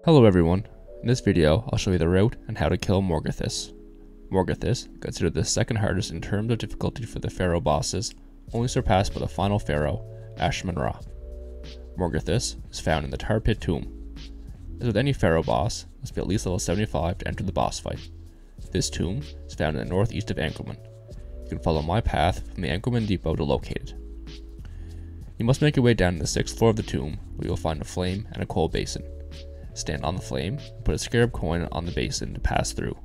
Hello everyone, in this video I'll show you the route and how to kill Morguthis. Morguthis, considered the second hardest in terms of difficulty for the Pharaoh bosses, only surpassed by the final Pharaoh, Ashmunrah. Morguthis is found in the Tar Pit tomb. As with any Pharaoh boss, it must be at least level 75 to enter the boss fight. This tomb is found in the northeast of Ankelman. You can follow my path from the Ankelman depot to locate it. You must make your way down to the 6th floor of the tomb, where you will find a flame and a coal basin. Stand on the flame and put a Scarab Coin on the basin to pass through.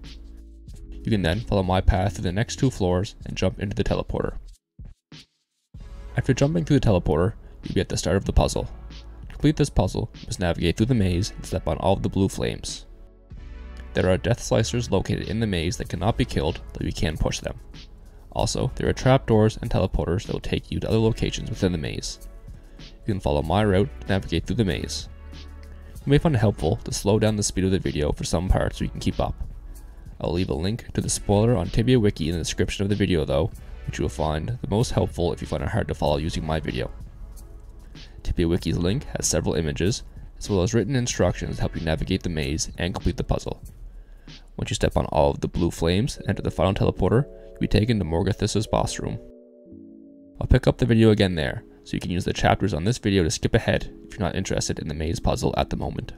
You can then follow my path through the next 2 floors and jump into the teleporter. After jumping through the teleporter, you'll be at the start of the puzzle. To complete this puzzle, you must navigate through the maze and step on all of the blue flames. There are death slicers located in the maze that cannot be killed, though you can push them. Also, there are trapdoors and teleporters that will take you to other locations within the maze. You can follow my route to navigate through the maze. You may find it helpful to slow down the speed of the video for some parts so you can keep up. I'll leave a link to the spoiler on Tibia Wiki in the description of the video though, which you will find the most helpful if you find it hard to follow using my video. Tibia Wiki's link has several images, as well as written instructions to help you navigate the maze and complete the puzzle. Once you step on all of the blue flames and enter the final teleporter, you'll be taken to Morguthis' boss room. I'll pick up the video again there, so you can use the chapters on this video to skip ahead if you're not interested in the maze puzzle at the moment.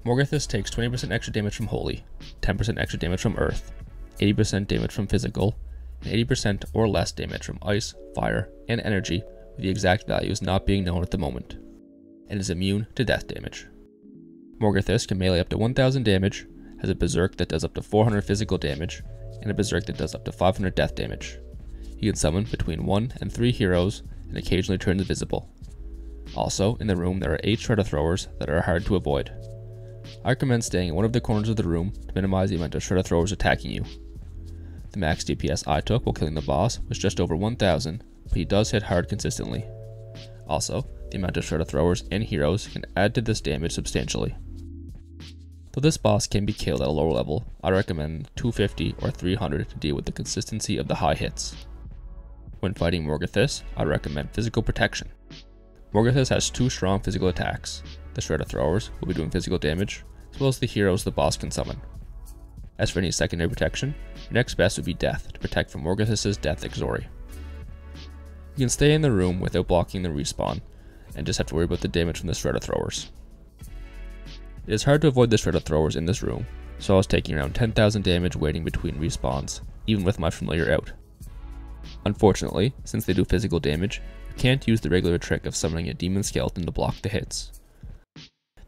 Morguthis takes 20% extra damage from Holy, 10% extra damage from Earth, 80% damage from Physical, and 80% or less damage from Ice, Fire, and Energy, with the exact values not being known at the moment, and is immune to death damage. Morguthis can melee up to 1000 damage, has a berserk that does up to 400 physical damage, and a berserk that does up to 500 death damage. He can summon between 1 and 3 heroes, and occasionally turns invisible. Also, in the room there are 8 Shredderthrowers that are hard to avoid. I recommend staying in one of the corners of the room to minimize the amount of Shredderthrowers attacking you. The max DPS I took while killing the boss was just over 1000, but he does hit hard consistently. Also, the amount of Shredderthrowers and heroes can add to this damage substantially. Though this boss can be killed at a lower level, I recommend 250 or 300 to deal with the consistency of the high hits. When fighting Morguthis, I recommend physical protection. Morguthis has 2 strong physical attacks. The Shredderthrowers will be doing physical damage, as well as the heroes the boss can summon. As for any secondary protection, your next best would be Death to protect from Morguthis' Death Xori. You can stay in the room without blocking the respawn, and just have to worry about the damage from the Shredderthrowers. It is hard to avoid the Shredderthrowers in this room, so I was taking around 10,000 damage waiting between respawns, even with my familiar out. Unfortunately, since they do physical damage, you can't use the regular trick of summoning a demon skeleton to block the hits.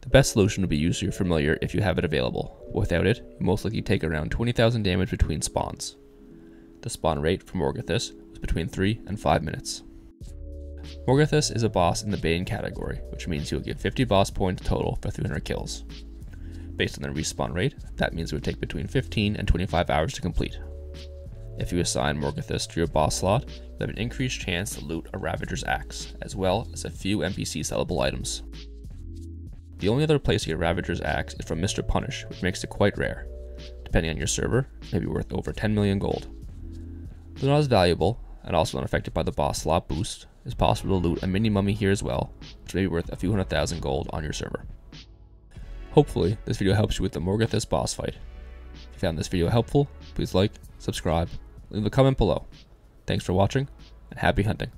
The best solution would be use your familiar if you have it available. Without it, you most likely take around 20,000 damage between spawns. The spawn rate for Morguthis was between 3 and 5 minutes. Morguthis is a boss in the Bane category, which means you will get 50 boss points total for 300 kills. Based on the respawn rate, that means it would take between 15 and 25 hours to complete. If you assign Morguthis to your boss slot, you have an increased chance to loot a Ravager's Axe, as well as a few NPC sellable items. The only other place to get Ravager's Axe is from Mr. Punish, which makes it quite rare. Depending on your server, it may be worth over 10 million gold. Though not as valuable, and also unaffected by the boss slot boost, it's possible to loot a mini mummy here as well, which may be worth a few 100,000 gold on your server. Hopefully, this video helps you with the Morguthis boss fight. If you found this video helpful, please like, subscribe, leave a comment below. Thanks for watching, and happy hunting.